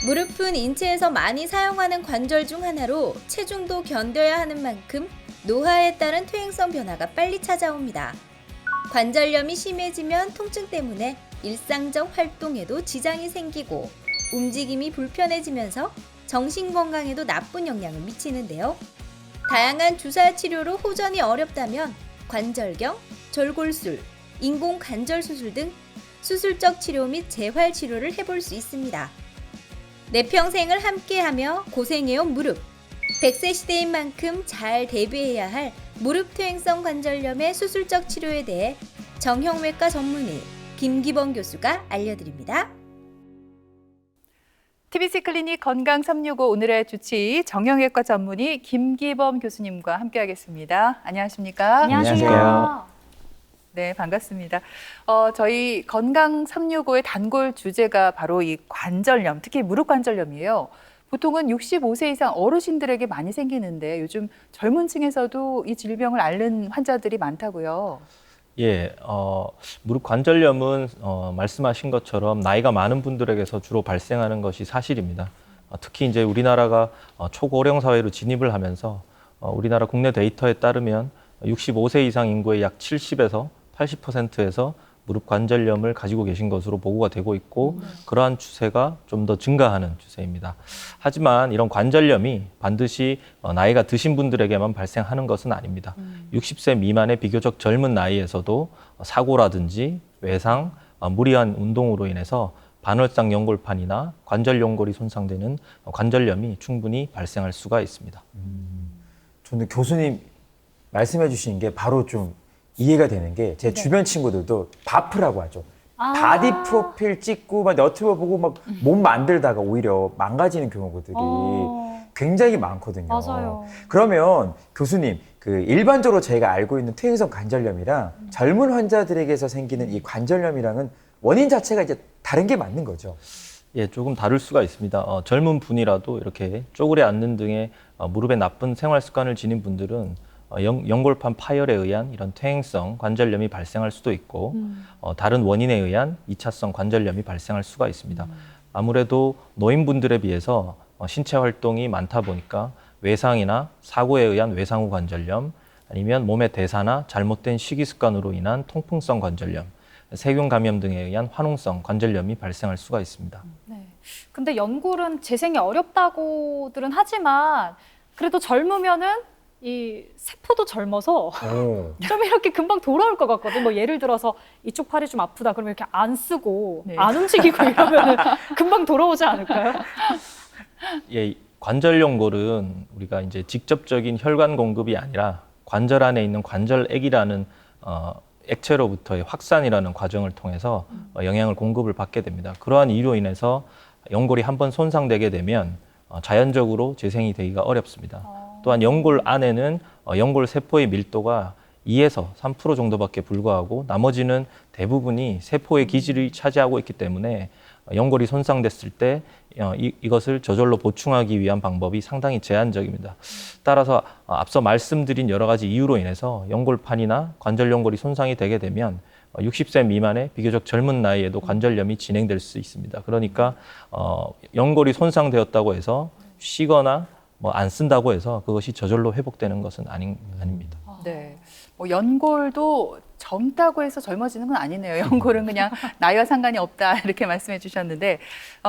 무릎은 인체에서 많이 사용하는 관절 중 하나로 체중도 견뎌야 하는 만큼 노화에 따른 퇴행성 변화가 빨리 찾아옵니다. 관절염이 심해지면 통증 때문에 일상적 활동에도 지장이 생기고 움직임이 불편해지면서 정신 건강에도 나쁜 영향을 미치는데요. 다양한 주사 치료로 호전이 어렵다면 관절경, 절골술, 인공관절 수술 등 수술적 치료 및 재활 치료를 해볼 수 있습니다. 내 평생을 함께하며 고생해온 무릎. 100세 시대인 만큼 잘 대비해야 할 무릎 퇴행성 관절염의 수술적 치료에 대해 정형외과 전문의 김기범 교수가 알려드립니다. TBC 클리닉 건강 365 오늘의 주치 정형외과 전문의 김기범 교수님과 함께하겠습니다. 안녕하십니까? 안녕하세요. 네, 반갑습니다. 저희 건강 365의 단골 주제가 바로 이 관절염, 특히 무릎 관절염이에요. 보통은 65세 이상 어르신들에게 많이 생기는데 요즘 젊은 층에서도 이 질병을 앓는 환자들이 많다고요. 예, 무릎 관절염은 말씀하신 것처럼 나이가 많은 분들에게서 주로 발생하는 것이 사실입니다. 특히 이제 우리나라가 초고령 사회로 진입을 하면서 우리나라 국내 데이터에 따르면 65세 이상 인구의 약 70에서 80%에서 무릎 관절염을 가지고 계신 것으로 보고가 되고 있고 그러한 추세가 좀 더 증가하는 추세입니다. 하지만 이런 관절염이 반드시 나이가 드신 분들에게만 발생하는 것은 아닙니다. 60세 미만의 비교적 젊은 나이에서도 사고라든지 외상, 무리한 운동으로 인해서 반월상 연골판이나 관절 연골이 손상되는 관절염이 충분히 발생할 수가 있습니다. 저는 교수님 말씀해 주신 게 바로 좀 이해가 되는 게 제 주변 친구들도 바프라고 하죠. 바디 프로필 찍고 막 너튜브 보고 막 몸 만들다가 오히려 망가지는 경우들이 굉장히 많거든요. 맞아요. 그러면 교수님, 그 일반적으로 저희가 알고 있는 퇴행성 관절염이랑 젊은 환자들에게서 생기는 이 관절염이랑은 원인 자체가 이제 다른 게 맞는 거죠? 예, 조금 다를 수가 있습니다. 젊은 분이라도 이렇게 쪼그려 앉는 등의 무릎에 나쁜 생활 습관을 지닌 분들은 연골판 파열에 의한 이런 퇴행성 관절염이 발생할 수도 있고 다른 원인에 의한 2차성 관절염이 발생할 수가 있습니다. 아무래도 노인분들에 비해서 신체 활동이 많다 보니까 외상이나 사고에 의한 외상 후 관절염 아니면 몸의 대사나 잘못된 식이 습관으로 인한 통풍성 관절염, 세균 감염 등에 의한 화농성 관절염이 발생할 수가 있습니다. 네. 근데 연골은 재생이 어렵다고들은 하지만 그래도 젊으면은 이 세포도 젊어서 좀 이렇게 금방 돌아올 것 같거든. 뭐 예를 들어서 이쪽 팔이 좀 아프다 그러면 이렇게 안 쓰고 네. 안 움직이고 이러면은 금방 돌아오지 않을까요? 예, 관절 연골은 우리가 이제 직접적인 혈관 공급이 아니라 관절 안에 있는 관절액이라는 액체로부터의 확산이라는 과정을 통해서 영양을 공급을 받게 됩니다. 그러한 이유로 인해서 연골이 한번 손상되게 되면 자연적으로 재생이 되기가 어렵습니다. 또한 연골 안에는 연골 세포의 밀도가 2에서 3% 정도밖에 불과하고 나머지는 대부분이 세포의 기질이 차지하고 있기 때문에 연골이 손상됐을 때 이것을 저절로 보충하기 위한 방법이 상당히 제한적입니다. 따라서 앞서 말씀드린 여러 가지 이유로 인해서 연골판이나 관절 연골이 손상이 되게 되면 60세 미만의 비교적 젊은 나이에도 관절염이 진행될 수 있습니다. 그러니까 연골이 손상되었다고 해서 쉬거나 뭐 안 쓴다고 해서 그것이 저절로 회복되는 것은 아닙니다. 네, 뭐 연골도 젊다고 해서 젊어지는 건 아니네요. 연골은 그냥 나이와 상관이 없다 이렇게 말씀해 주셨는데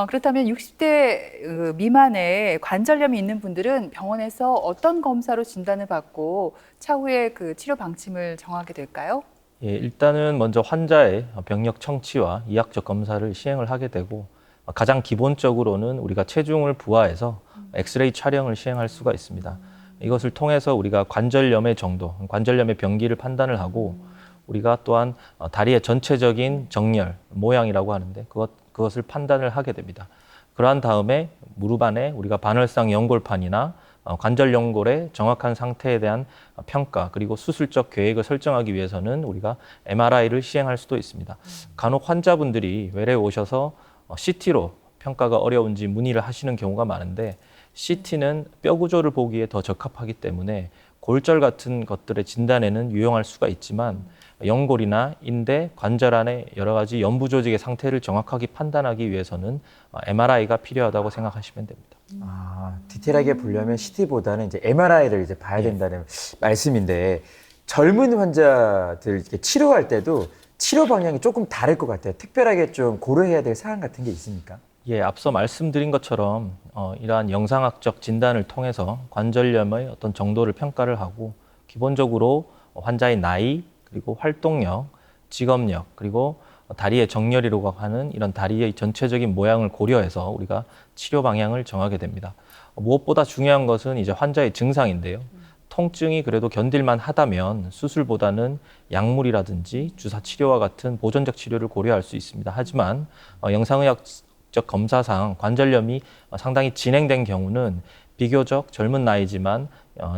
그렇다면 60대 미만의 관절염이 있는 분들은 병원에서 어떤 검사로 진단을 받고 차후에 그 치료 방침을 정하게 될까요? 예, 일단은 먼저 환자의 병력 청취와 이학적 검사를 시행을 하게 되고 가장 기본적으로는 우리가 체중을 부하해서 엑스레이 촬영을 시행할 수가 있습니다. 이것을 통해서 우리가 관절염의 정도, 관절염의 병기를 판단을 하고 우리가 또한 다리의 전체적인 정렬, 모양이라고 하는데 그것을 판단을 하게 됩니다. 그러한 다음에 무릎 안에 우리가 반월상 연골판이나 관절 연골의 정확한 상태에 대한 평가 그리고 수술적 계획을 설정하기 위해서는 우리가 MRI를 시행할 수도 있습니다. 간혹 환자분들이 외래에 오셔서 CT로 평가가 어려운지 문의를 하시는 경우가 많은데 CT는 뼈 구조를 보기에 더 적합하기 때문에 골절 같은 것들의 진단에는 유용할 수가 있지만 연골이나 인대, 관절 안의 여러 가지 연부 조직의 상태를 정확하게 판단하기 위해서는 MRI가 필요하다고 생각하시면 됩니다. 디테일하게 보려면 CT보다는 이제 MRI를 이제 봐야 된다는 말씀인데 젊은 환자들 이렇게 치료할 때도 치료 방향이 조금 다를 것 같아요. 특별하게 좀 고려해야 될 사항 같은 게 있습니까? 예, 앞서 말씀드린 것처럼 이러한 영상학적 진단을 통해서 관절염의 어떤 정도를 평가를 하고 기본적으로 환자의 나이, 그리고 활동력, 직업력, 그리고 다리의 정렬이라고 하는 이런 다리의 전체적인 모양을 고려해서 우리가 치료 방향을 정하게 됩니다. 무엇보다 중요한 것은 이제 환자의 증상인데요. 통증이 그래도 견딜만 하다면 수술보다는 약물이라든지 주사 치료와 같은 보존적 치료를 고려할 수 있습니다. 하지만 영상의학적 검사상 관절염이 상당히 진행된 경우는 비교적 젊은 나이지만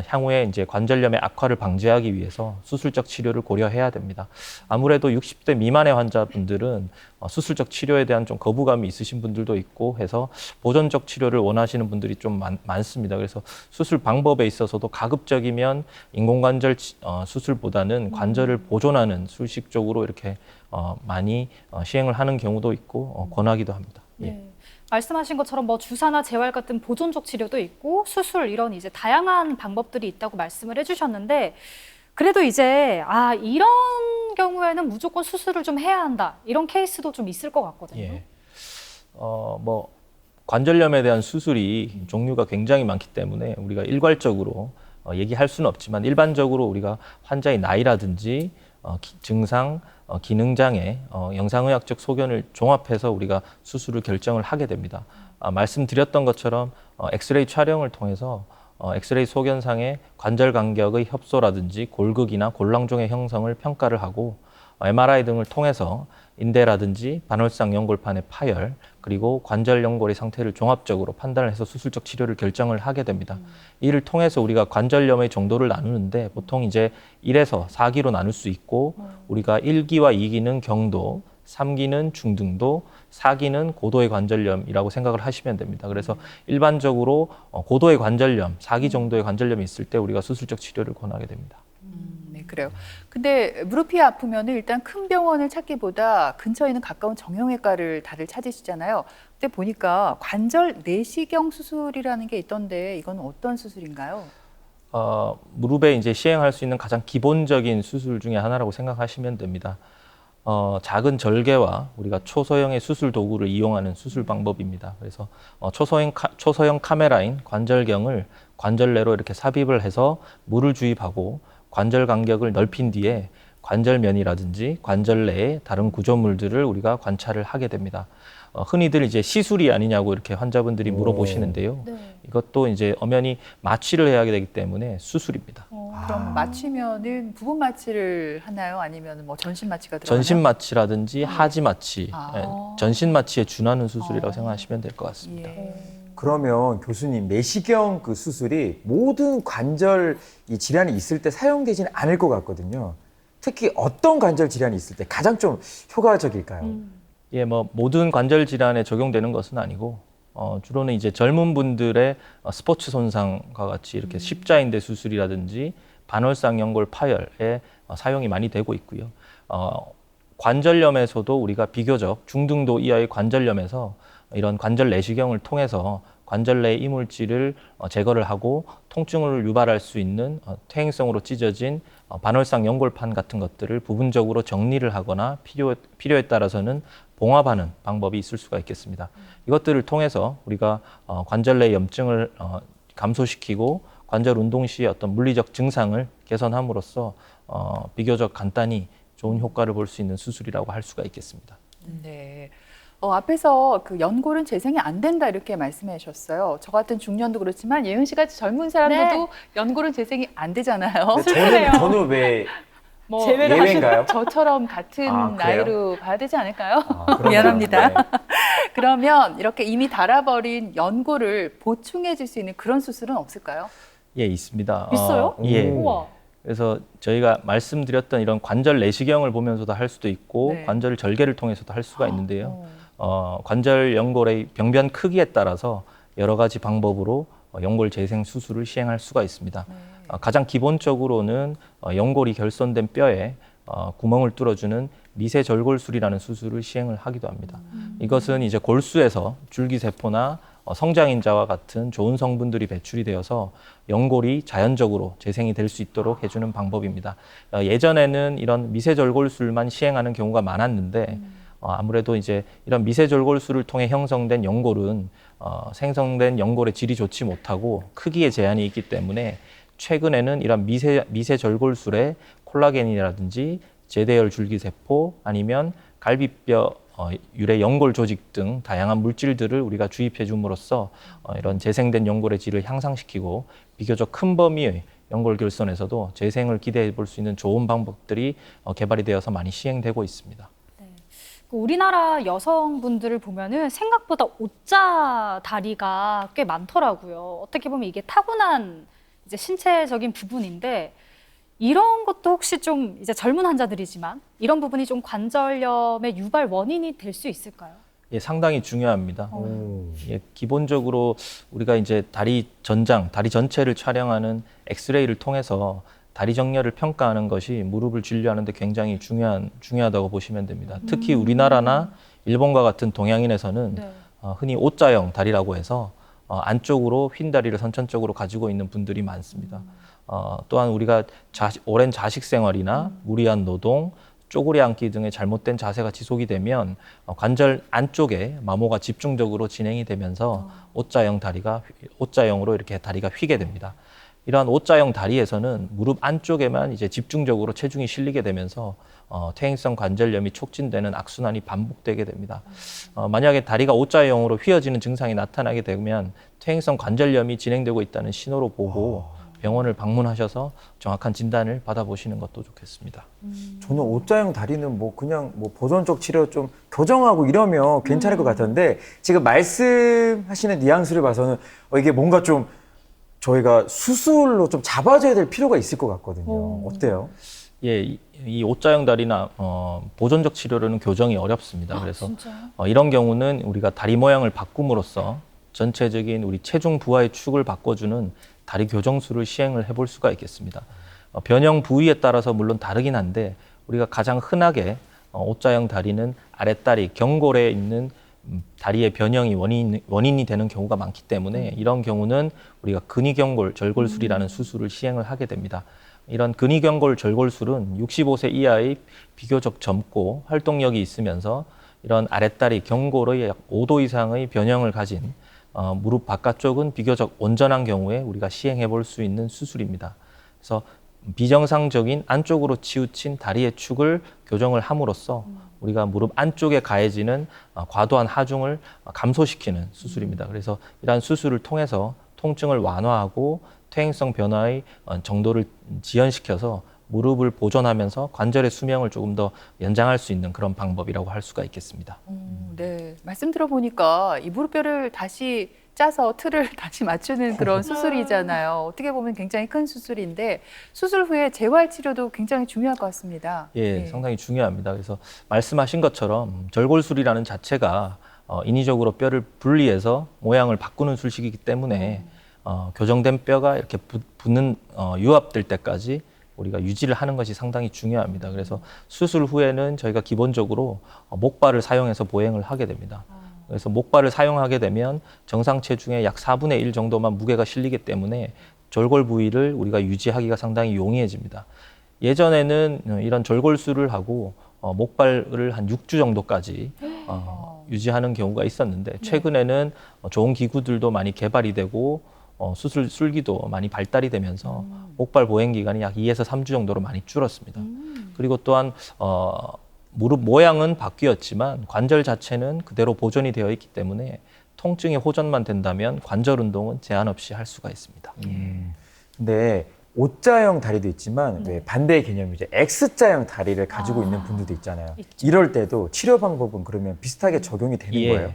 향후에 이제 관절염의 악화를 방지하기 위해서 수술적 치료를 고려해야 됩니다. 아무래도 60대 미만의 환자분들은 수술적 치료에 대한 좀 거부감이 있으신 분들도 있고 해서 보존적 치료를 원하시는 분들이 좀 많습니다. 그래서 수술 방법에 있어서도 가급적이면 인공관절 수술보다는 관절을 보존하는 수식적으로 이렇게 많이 시행을 하는 경우도 있고 권하기도 합니다. 예. 네. 말씀하신 것처럼 뭐 주사나 재활 같은 보존적 치료도 있고 수술 이런 이제 다양한 방법들이 있다고 말씀을 해주셨는데 그래도 이제 이런 경우에는 무조건 수술을 좀 해야 한다 이런 케이스도 좀 있을 것 같거든요. 예. 뭐 관절염에 대한 수술이 종류가 굉장히 많기 때문에 우리가 일괄적으로 얘기할 수는 없지만 일반적으로 우리가 환자의 나이라든지 증상, 기능장애, 영상의학적 소견을 종합해서 우리가 수술을 결정을 하게 됩니다. 말씀드렸던 것처럼 엑스레이 촬영을 통해서 엑스레이 소견상의 관절 간격의 협소라든지 골극이나 골랑종의 형성을 평가를 하고 MRI 등을 통해서 인대라든지 반월상 연골판의 파열 그리고 관절 연골의 상태를 종합적으로 판단을 해서 수술적 치료를 결정을 하게 됩니다. 이를 통해서 우리가 관절염의 정도를 나누는데 보통 이제 1에서 4기로 나눌 수 있고 우리가 1기와 2기는 경도, 3기는 중등도, 4기는 고도의 관절염이라고 생각을 하시면 됩니다. 그래서 일반적으로 고도의 관절염, 4기 정도의 관절염이 있을 때 우리가 수술적 치료를 권하게 됩니다. 네, 그래요. 근데 무릎이 아프면 일단 큰 병원을 찾기보다 근처에 있는 가까운 정형외과를 다들 찾으시잖아요. 근데 보니까 관절 내시경 수술이라는 게 있던데 이건 어떤 수술인가요? 무릎에 이제 시행할 수 있는 가장 기본적인 수술 중에 하나라고 생각하시면 됩니다. 작은 절개와 우리가 초소형의 수술 도구를 이용하는 수술 방법입니다. 그래서 초소형 카메라인 관절경을 관절 내로 이렇게 삽입을 해서 물을 주입하고 관절 간격을 넓힌 뒤에 관절면이라든지 관절 내의 다른 구조물들을 우리가 관찰을 하게 됩니다. 흔히들 이제 시술이 아니냐고 이렇게 환자분들이 물어보시는데요. 네. 이것도 이제 엄연히 마취를 해야 되기 때문에 수술입니다. 그럼 마취면은 부분 마취를 하나요? 아니면 뭐 전신 마취가 들어가나요? 전신 마취라든지 하지 마취, 아. 전신 마취에 준하는 수술이라고 생각하시면 될 것 같습니다. 예. 그러면 교수님 내시경 그 수술이 모든 관절 이 질환이 있을 때 사용되지는 않을 것 같거든요. 특히 어떤 관절 질환이 있을 때 가장 좀 효과적일까요? 예, 뭐 모든 관절 질환에 적용되는 것은 아니고 주로는 이제 젊은 분들의 스포츠 손상과 같이 이렇게 십자인대 수술이라든지 반월상 연골 파열에 사용이 많이 되고 있고요. 관절염에서도 우리가 비교적 중등도 이하의 관절염에서 이런 관절 내시경을 통해서 관절 내 이물질을 제거를 하고 통증을 유발할 수 있는 퇴행성으로 찢어진 반월상 연골판 같은 것들을 부분적으로 정리를 하거나 필요에 따라서는 봉합하는 방법이 있을 수가 있겠습니다. 이것들을 통해서 우리가 관절 내 염증을 감소시키고 관절 운동 시의 어떤 물리적 증상을 개선함으로써 비교적 간단히 좋은 효과를 볼 수 있는 수술이라고 할 수가 있겠습니다. 네. 앞에서 그 연골은 재생이 안 된다 이렇게 말씀해 주셨어요. 저 같은 중년도 그렇지만 예은 씨 같이 젊은 사람들도 연골은 재생이 안 되잖아요. 저는 왜 뭐 제외를 예외인가요? 저처럼 같은 그래요? 나이로 봐야 되지 않을까요? 그럼요. 미안합니다. 네. 그러면 이렇게 이미 닳아버린 연골을 보충해 줄 수 있는 그런 수술은 없을까요? 예, 있습니다. 있어요? 예. 우와. 그래서 저희가 말씀드렸던 이런 관절 내시경을 보면서도 할 수도 있고 네. 관절 절개를 통해서도 할 수가 있는데요. 관절 연골의 병변 크기에 따라서 여러 가지 방법으로 연골 재생 수술을 시행할 수가 있습니다. 가장 기본적으로는 연골이 결손된 뼈에 구멍을 뚫어주는 미세절골술이라는 수술을 시행을 하기도 합니다. 이것은 이제 골수에서 줄기세포나 성장인자와 같은 좋은 성분들이 배출이 되어서 연골이 자연적으로 재생이 될 수 있도록 해주는 방법입니다. 예전에는 이런 미세절골술만 시행하는 경우가 많았는데 아무래도 이제 이런 미세절골술을 통해 형성된 연골은 생성된 연골의 질이 좋지 못하고 크기에 제한이 있기 때문에 최근에는 이런 미세절골술에 콜라겐이라든지 제대열 줄기세포 아니면 갈비뼈 유래 연골 조직 등 다양한 물질들을 우리가 주입해 줌으로써 이런 재생된 연골의 질을 향상시키고 비교적 큰 범위의 연골 결손에서도 재생을 기대해 볼 수 있는 좋은 방법들이 개발이 되어서 많이 시행되고 있습니다. 우리나라 여성분들을 보면은 생각보다 옷자 다리가 꽤 많더라고요. 어떻게 보면 이게 타고난 이제 신체적인 부분인데 이런 것도 혹시 좀 이제 젊은 환자들이지만 이런 부분이 좀 관절염의 유발 원인이 될 수 있을까요? 예, 상당히 중요합니다. 오. 예, 기본적으로 우리가 이제 다리 전장, 다리 전체를 촬영하는 엑스레이를 통해서 다리 정렬을 평가하는 것이 무릎을 진료하는 데 굉장히 중요하다고 보시면 됩니다. 특히 우리나라나 일본과 같은 동양인에서는 네. 흔히 O자형 다리라고 해서 안쪽으로 휜 다리를 선천적으로 가지고 있는 분들이 많습니다. 또한 우리가 오랜 자식 생활이나 무리한 노동, 쪼그려 앉기 등의 잘못된 자세가 지속이 되면 관절 안쪽에 마모가 집중적으로 진행이 되면서 O자형으로 이렇게 다리가 휘게 됩니다. 이러한 O자형 다리에서는 무릎 안쪽에만 이제 집중적으로 체중이 실리게 되면서 퇴행성 관절염이 촉진되는 악순환이 반복되게 됩니다. 만약에 다리가 O자형으로 휘어지는 증상이 나타나게 되면 퇴행성 관절염이 진행되고 있다는 신호로 보고 병원을 방문하셔서 정확한 진단을 받아보시는 것도 좋겠습니다. 저는 O자형 다리는 뭐 그냥 뭐 보존적 치료 좀 교정하고 이러면 괜찮을 것 같은데 지금 말씀하시는 뉘앙스를 봐서는 이게 뭔가 좀 저희가 수술로 좀 잡아줘야 될 필요가 있을 것 같거든요. 어때요? 예, 이 O자형 다리나 보존적 치료로는 교정이 어렵습니다. 그래서 진짜요? 이런 경우는 우리가 다리 모양을 바꿈으로써 전체적인 우리 체중 부하의 축을 바꿔주는 다리 교정술을 시행을 해볼 수가 있겠습니다. 변형 부위에 따라서 물론 다르긴 한데 우리가 가장 흔하게 O자형 다리는 아랫다리 경골에 있는 다리의 변형이 원인이 되는 경우가 많기 때문에 이런 경우는 우리가 근위경골 절골술이라는 수술을 시행을 하게 됩니다. 이런 근위경골 절골술은 65세 이하의 비교적 젊고 활동력이 있으면서 이런 아랫다리 경골의 약 5도 이상의 변형을 가진 무릎 바깥쪽은 비교적 온전한 경우에 우리가 시행해 볼 수 있는 수술입니다. 그래서 비정상적인 안쪽으로 치우친 다리의 축을 교정을 함으로써 우리가 무릎 안쪽에 가해지는 과도한 하중을 감소시키는 수술입니다. 그래서 이러한 수술을 통해서 통증을 완화하고 퇴행성 변화의 정도를 지연시켜서 무릎을 보존하면서 관절의 수명을 조금 더 연장할 수 있는 그런 방법이라고 할 수가 있겠습니다. 네, 말씀 들어보니까 이 무릎뼈를 다시 짜서 틀을 다시 맞추는 그런 수술이잖아요. 어떻게 보면 굉장히 큰 수술인데 수술 후에 재활 치료도 굉장히 중요할 것 같습니다. 예, 네. 상당히 중요합니다. 그래서 말씀하신 것처럼 절골술이라는 자체가 인위적으로 뼈를 분리해서 모양을 바꾸는 술식이기 때문에 교정된 뼈가 이렇게 붙는 유압될 때까지 우리가 유지를 하는 것이 상당히 중요합니다. 그래서 수술 후에는 저희가 기본적으로 목발을 사용해서 보행을 하게 됩니다. 그래서 목발을 사용하게 되면 정상 체중의 약 4분의 1 정도만 무게가 실리기 때문에 절골 부위를 우리가 유지하기가 상당히 용이해집니다. 예전에는 이런 절골술을 하고 목발을 한 6주 정도까지 유지하는 경우가 있었는데 최근에는 좋은 기구들도 많이 개발이 되고 수술 술기도 많이 발달이 되면서 목발 보행 기간이 약 2에서 3주 정도로 많이 줄었습니다. 그리고 또한 무릎 모양은 바뀌었지만 관절 자체는 그대로 보존이 되어 있기 때문에 통증의 호전만 된다면 관절 운동은 제한 없이 할 수가 있습니다. 근데 O자형 다리도 있지만 왜 반대의 개념이죠. X자형 다리를 가지고 있는 분들도 있잖아요. 있죠. 이럴 때도 치료 방법은 그러면 비슷하게 적용이 되는 거예요?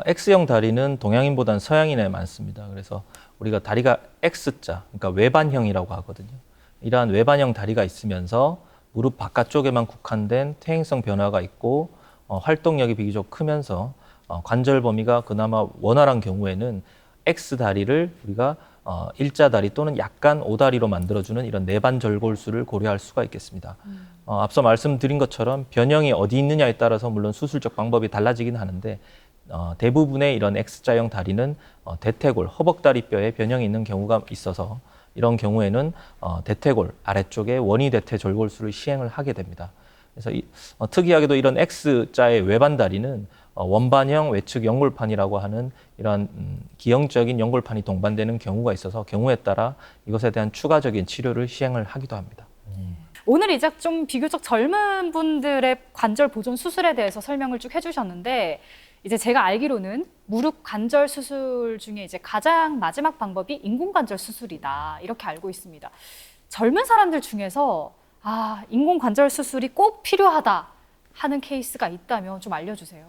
X형 다리는 동양인보다는 서양인에 많습니다. 그래서 우리가 다리가 X자, 그러니까 외반형이라고 하거든요. 이러한 외반형 다리가 있으면서 무릎 바깥쪽에만 국한된 퇴행성 변화가 있고 활동력이 비교적 크면서 관절 범위가 그나마 원활한 경우에는 X 다리를 우리가 일자다리 또는 약간 오다리로 만들어주는 이런 내반 절골술을 고려할 수가 있겠습니다. 앞서 말씀드린 것처럼 변형이 어디 있느냐에 따라서 물론 수술적 방법이 달라지긴 하는데 대부분의 이런 X자형 다리는 대퇴골, 허벅다리뼈에 변형이 있는 경우가 있어서 이런 경우에는 대퇴골 아래쪽에 원위 대퇴 절골술을 시행을 하게 됩니다. 그래서 특이하게도 이런 X자의 외반 다리는 원반형 외측 연골판이라고 하는 이러한 기형적인 연골판이 동반되는 경우가 있어서 경우에 따라 이것에 대한 추가적인 치료를 시행을 하기도 합니다. 오늘 이제 좀 비교적 젊은 분들의 관절 보존 수술에 대해서 설명을 쭉 해주셨는데 이제 제가 알기로는 무릎 관절 수술 중에 이제 가장 마지막 방법이 인공관절 수술이다 이렇게 알고 있습니다. 젊은 사람들 중에서 인공관절 수술이 꼭 필요하다 하는 케이스가 있다면 좀 알려주세요.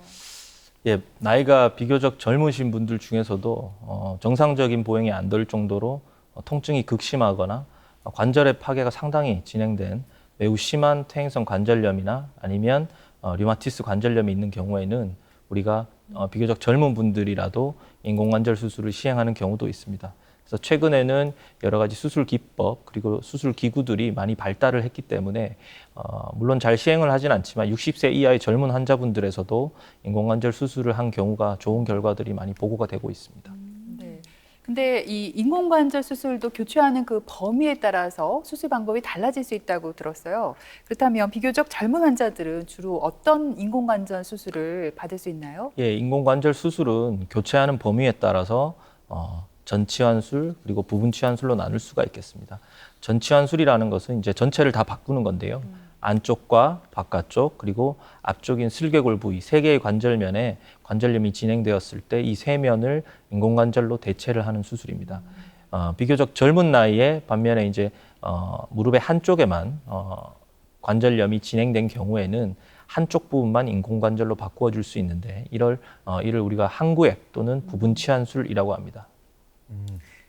예, 나이가 비교적 젊으신 분들 중에서도 정상적인 보행이 안 될 정도로 통증이 극심하거나 관절의 파괴가 상당히 진행된 매우 심한 퇴행성 관절염이나 아니면 류마티스 관절염이 있는 경우에는 우리가 비교적 젊은 분들이라도 인공관절 수술을 시행하는 경우도 있습니다. 그래서 최근에는 여러 가지 수술 기법 그리고 수술 기구들이 많이 발달을 했기 때문에 물론 잘 시행을 하진 않지만 60세 이하의 젊은 환자분들에서도 인공관절 수술을 한 경우가 좋은 결과들이 많이 보고가 되고 있습니다. 네. 근데 이 인공관절 수술도 교체하는 그 범위에 따라서 수술 방법이 달라질 수 있다고 들었어요. 그렇다면 비교적 젊은 환자들은 주로 어떤 인공관절 수술을 받을 수 있나요? 예, 인공관절 수술은 교체하는 범위에 따라서 전치환술 그리고 부분치환술로 나눌 수가 있겠습니다. 전치환술이라는 것은 이제 전체를 다 바꾸는 건데요. 안쪽과 바깥쪽 그리고 앞쪽인 슬개골 부위 세 개의 관절면에 관절염이 진행되었을 때 이 세 면을 인공관절로 대체를 하는 수술입니다. 비교적 젊은 나이에 반면에 이제 무릎의 한쪽에만 관절염이 진행된 경우에는 한쪽 부분만 인공관절로 바꾸어 줄 수 있는데 이를 우리가 항구획 또는 부분치환술이라고 합니다.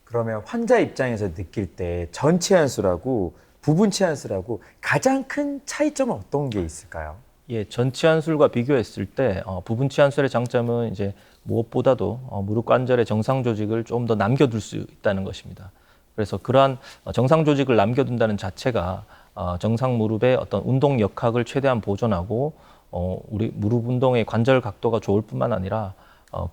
그러면 환자 입장에서 느낄 때 전치환술하고 부분치환술하고 가장 큰 차이점은 어떤 게 있을까요? 예, 전치환술과 비교했을 때 부분치환술의 장점은 이제 무엇보다도 무릎 관절의 정상 조직을 좀 더 남겨둘 수 있다는 것입니다. 그래서 그러한 정상 조직을 남겨둔다는 자체가 정상 무릎의 어떤 운동 역학을 최대한 보존하고 우리 무릎 운동의 관절 각도가 좋을 뿐만 아니라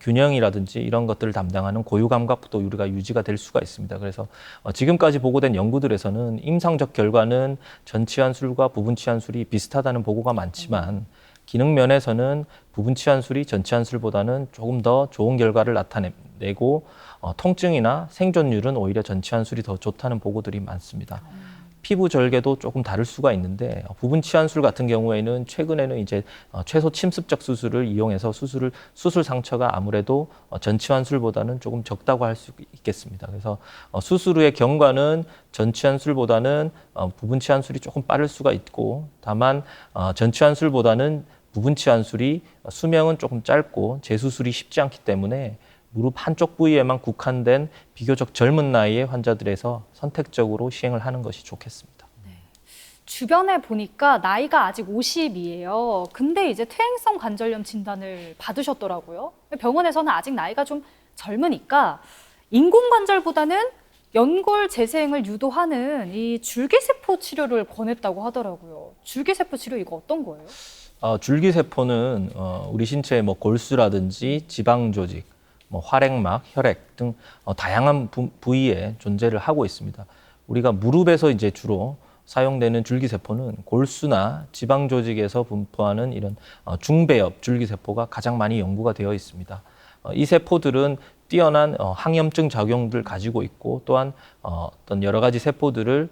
균형이라든지 이런 것들을 담당하는 고유 감각도 우리가 유지가 될 수가 있습니다. 그래서 지금까지 보고된 연구들에서는 임상적 결과는 전치환술과 부분치환술이 비슷하다는 보고가 많지만 기능 면에서는 부분치환술이 전치환술보다는 조금 더 좋은 결과를 나타내고 통증이나 생존율은 오히려 전치환술이 더 좋다는 보고들이 많습니다. 피부 절개도 조금 다를 수가 있는데 부분치환술 같은 경우에는 최근에는 이제 최소 침습적 수술을 이용해서 수술 상처가 아무래도 전치환술보다는 조금 적다고 할 수 있겠습니다. 그래서 수술 후의 경과는 전치환술보다는 부분치환술이 조금 빠를 수가 있고 다만 전치환술보다는 부분치환술이 수명은 조금 짧고 재수술이 쉽지 않기 때문에 무릎 한쪽 부위에만 국한된 비교적 젊은 나이의 환자들에서 선택적으로 시행을 하는 것이 좋겠습니다. 주변에 보니까 나이가 아직 50이에요. 근데 이제 퇴행성 관절염 진단을 받으셨더라고요. 병원에서는 아직 나이가 좀 젊으니까 인공관절보다는 연골 재생을 유도하는 이 줄기세포 치료를 권했다고 하더라고요. 줄기세포 치료 이거 어떤 거예요? 줄기세포는 우리 신체의 뭐 골수라든지 지방 조직, 활액막, 혈액 등 다양한 부위에 존재를 하고 있습니다. 우리가 무릎에서 이제 주로 사용되는 줄기세포는 골수나 지방 조직에서 분포하는 이런 중배엽 줄기세포가 가장 많이 연구가 되어 있습니다. 이 세포들은 뛰어난 항염증 작용들을 가지고 있고 또한 어떤 여러 가지 세포들을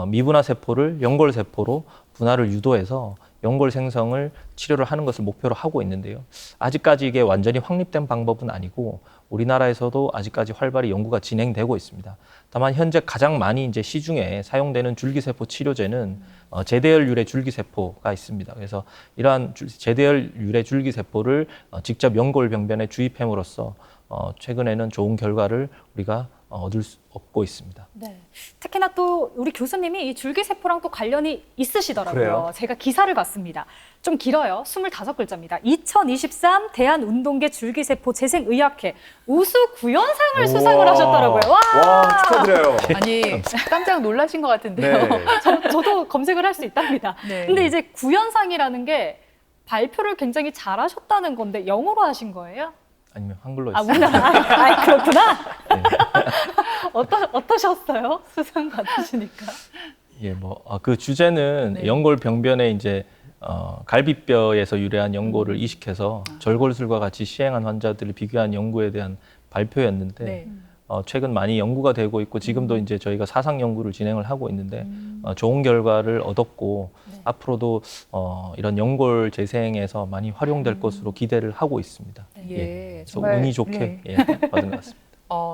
미분화 세포를 연골 세포로 분화를 유도해서 연골 생성을 치료를 하는 것을 목표로 하고 있는데요. 아직까지 이게 완전히 확립된 방법은 아니고 우리나라에서도 아직까지 활발히 연구가 진행되고 있습니다. 다만 현재 가장 많이 이제 시중에 사용되는 줄기세포 치료제는 제대열 유래 줄기세포가 있습니다. 그래서 이러한 제대열 유래 줄기세포를 직접 연골 병변에 주입함으로써 최근에는 좋은 결과를 우리가 얻고 있습니다. 네. 특히나 또 우리 교수님이 이 줄기세포랑 또 관련이 있으시더라고요. 그래요? 제가 기사를 봤습니다. 좀 길어요. 25글자입니다. 2023 대한운동계 줄기세포 재생의학회 우수 구연상을 수상을 하셨더라고요. 와, 축하드려요. 아니 깜짝 놀라신 것 같은데요. 네. 저도 검색을 할 수 있답니다. 네. 근데 이제 구연상이라는 게 발표를 굉장히 잘하셨다는 건데 영어로 하신 거예요? 아니면 한글로 아, 했습니다. 우리나라. 그렇구나. 네. 어떠셨어요? 수상 받으시니까. 예, 그 주제는 네. 연골 병변에 이제 갈비뼈에서 유래한 연골을 이식해서 절골술과 같이 시행한 환자들을 비교한 연구에 대한 발표였는데 네. 최근 많이 연구가 되고 있고 지금도 이제 저희가 사상 연구를 진행을 하고 있는데 좋은 결과를 얻었고 앞으로도 이런 연골 재생에서 많이 활용될 것으로 기대를 하고 있습니다. 예, 그래서 정말, 운이 좋게 네. 예, 받은 것 같습니다.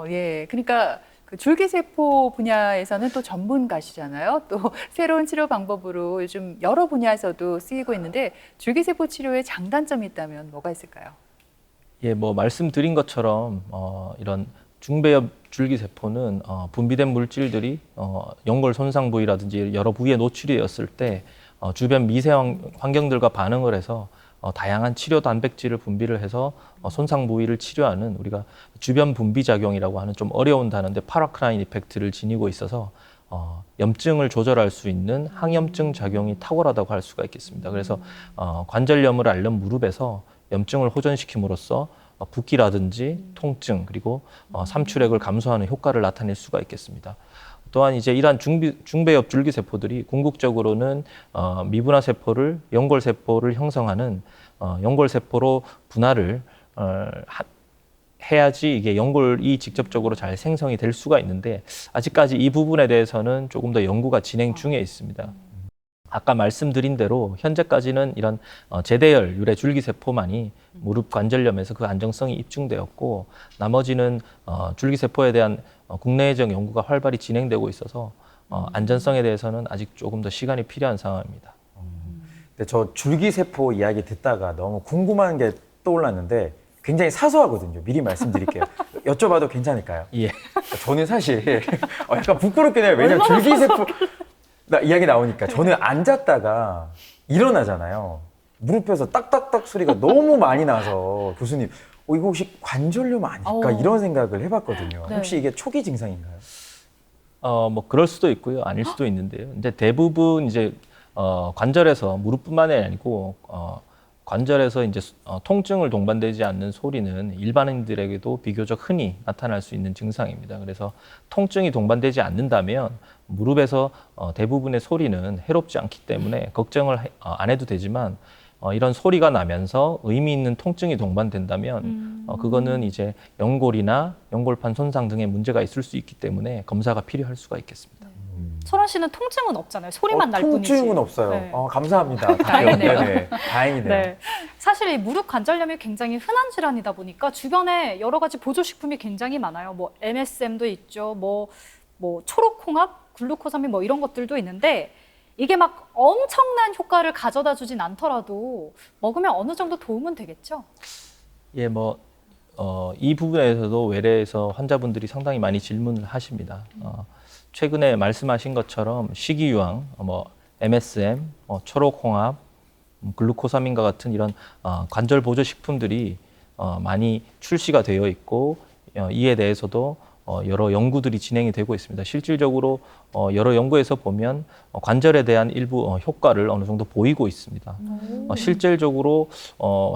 예. 그러니까 그 줄기세포 분야에서는 또 전문가시잖아요. 또 새로운 치료 방법으로 요즘 여러 분야에서도 쓰이고 있는데 줄기세포 치료의 장단점이 있다면 뭐가 있을까요? 예, 말씀드린 것처럼 이런 중배엽 줄기세포는 분비된 물질들이 연골 손상 부위라든지 여러 부위에 노출이 되었을 때 주변 미세 환경들과 반응을 해서 다양한 치료 단백질을 분비를 해서 손상 부위를 치료하는 우리가 주변 분비 작용이라고 하는 좀 어려운 단어인데 파라크라인 이펙트를 지니고 있어서 염증을 조절할 수 있는 항염증 작용이 탁월하다고 할 수가 있겠습니다. 그래서 관절염을 앓는 무릎에서 염증을 호전시킴으로써 붓기라든지 통증 그리고 삼출액을 감소하는 효과를 나타낼 수가 있겠습니다. 또한 이제 이러한 중배엽 줄기세포들이 궁극적으로는 미분화 세포를 연골 세포를 형성하는 연골 세포로 분할을 해야지 이게 연골이 직접적으로 잘 생성이 될 수가 있는데 아직까지 이 부분에 대해서는 조금 더 연구가 진행 중에 있습니다. 아까 말씀드린 대로 현재까지는 이런 제대열 유래 줄기세포만이 무릎 관절염에서 그 안정성이 입증되었고 나머지는 줄기세포에 대한 국내외적 연구가 활발히 진행되고 있어서 안전성에 대해서는 아직 조금 더 시간이 필요한 상황입니다. 근데 저 줄기세포 이야기 듣다가 너무 궁금한 게 떠올랐는데 굉장히 사소하거든요. 미리 말씀드릴게요. 여쭤봐도 괜찮을까요? 예. 저는 사실 약간 부끄럽긴 해요. 왜냐면 줄기세포 이야기 나오니까 저는 앉았다가 일어나잖아요. 무릎에서 딱딱딱 소리가 너무 많이 나서 교수님 이거 혹시 관절염 아닐까 이런 생각을 해봤거든요. 네. 혹시 이게 초기 증상인가요? 그럴 수도 있고요. 아닐 수도 있는데요. 근데 대부분 이제 관절에서 무릎뿐만이 아니고 관절에서 이제 통증을 동반되지 않는 소리는 일반인들에게도 비교적 흔히 나타날 수 있는 증상입니다. 그래서 통증이 동반되지 않는다면 무릎에서 대부분의 소리는 해롭지 않기 때문에 걱정을 안 해도 되지만 이런 소리가 나면서 의미 있는 통증이 동반된다면 그거는 이제 연골이나 연골판 손상 등의 문제가 있을 수 있기 때문에 검사가 필요할 수가 있겠습니다. 철원 씨는 통증은 없잖아요. 소리만 날 뿐이지. 통증은 없어요. 네. 감사합니다. 다행이네요. 네네. 다행이네요. 네. 사실 이 무릎 관절염이 굉장히 흔한 질환이다 보니까 주변에 여러 가지 보조식품이 굉장히 많아요. MSM도 있죠. 초록홍합, 글루코사민 이런 것들도 있는데 이게 막 엄청난 효과를 가져다 주진 않더라도 먹으면 어느 정도 도움은 되겠죠? 예, 이 부분에서도 외래에서 환자분들이 상당히 많이 질문을 하십니다. 최근에 말씀하신 것처럼 식이유황, MSM, 초록홍합, 글루코사민과 같은 이런 관절 보조 식품들이 많이 출시가 되어 있고 이에 대해서도 여러 연구들이 진행이 되고 있습니다. 실질적으로 여러 연구에서 보면 관절에 대한 일부 효과를 어느 정도 보이고 있습니다. 실질적으로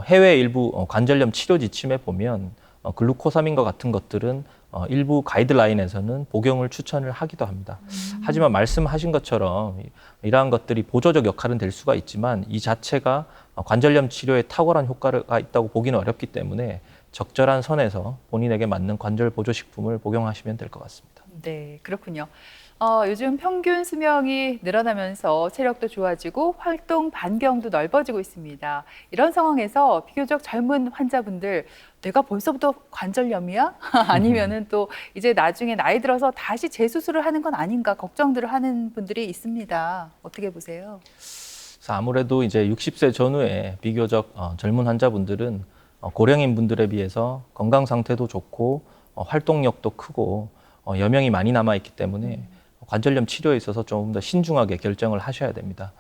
해외 일부 관절염 치료 지침에 보면 글루코사민과 같은 것들은 일부 가이드라인에서는 복용을 추천을 하기도 합니다. 하지만 말씀하신 것처럼 이러한 것들이 보조적 역할은 될 수가 있지만 이 자체가 관절염 치료에 탁월한 효과가 있다고 보기는 어렵기 때문에 적절한 선에서 본인에게 맞는 관절 보조 식품을 복용하시면 될 것 같습니다. 네, 그렇군요. 요즘 평균 수명이 늘어나면서 체력도 좋아지고 활동 반경도 넓어지고 있습니다. 이런 상황에서 비교적 젊은 환자분들 내가 벌써부터 관절염이야? 아니면은 또 이제 나중에 나이 들어서 다시 재수술을 하는 건 아닌가 걱정들을 하는 분들이 있습니다. 어떻게 보세요? 그래서 아무래도 이제 60세 전후에 비교적 젊은 환자분들은 고령인 분들에 비해서 건강 상태도 좋고 활동력도 크고 여명이 많이 남아 있기 때문에 관절염 치료에 있어서 조금 더 신중하게 결정을 하셔야 됩니다.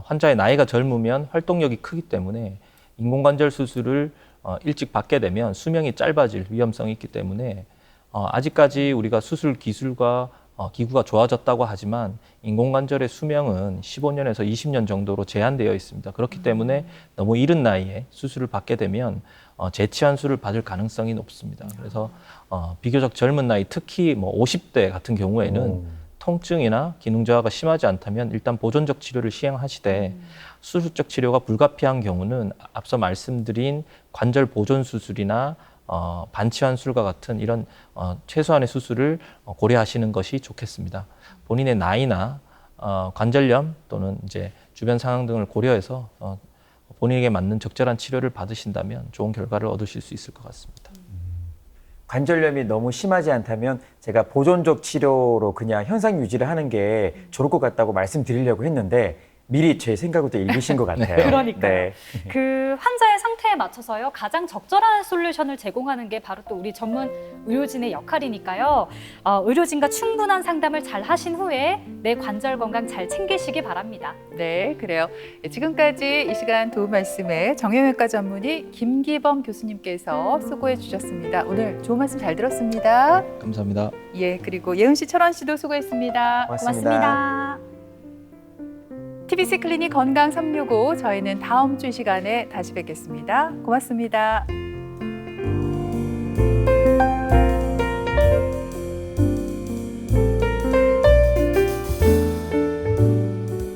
환자의 나이가 젊으면 활동력이 크기 때문에 인공관절 수술을 일찍 받게 되면 수명이 짧아질 위험성이 있기 때문에 아직까지 우리가 수술 기술과 기구가 좋아졌다고 하지만 인공관절의 수명은 15년에서 20년 정도로 제한되어 있습니다. 그렇기 때문에 너무 이른 나이에 수술을 받게 되면 재치환수를 받을 가능성이 높습니다. 그래서 비교적 젊은 나이, 특히 뭐 50대 같은 경우에는 통증이나 기능 저하가 심하지 않다면 일단 보존적 치료를 시행하시되 수술적 치료가 불가피한 경우는 앞서 말씀드린 관절 보존 수술이나 반치환술과 같은 이런 최소한의 수술을 고려하시는 것이 좋겠습니다. 본인의 나이나 관절염 또는 이제 주변 상황 등을 고려해서 본인에게 맞는 적절한 치료를 받으신다면 좋은 결과를 얻으실 수 있을 것 같습니다. 관절염이 너무 심하지 않다면 제가 보존적 치료로 그냥 현상 유지를 하는 게 좋을 것 같다고 말씀드리려고 했는데 미리 제 생각부터 읽으신 것 같아요. 그러니까요. 그 환자의 상태에 맞춰서요 가장 적절한 솔루션을 제공하는 게 바로 또 우리 전문 의료진의 역할이니까요. 의료진과 충분한 상담을 잘 하신 후에 내 관절 건강 잘 챙기시기 바랍니다. 네, 그래요. 지금까지 이 시간 도움 말씀에 정형외과 전문의 김기범 교수님께서 수고해 주셨습니다. 오늘 좋은 말씀 잘 들었습니다. 감사합니다. 예, 그리고 예은 씨, 철원 씨도 수고했습니다. 고맙습니다. TBC 클리닉 건강 365 저희는 다음 주 이 시간에 다시 뵙겠습니다. 고맙습니다.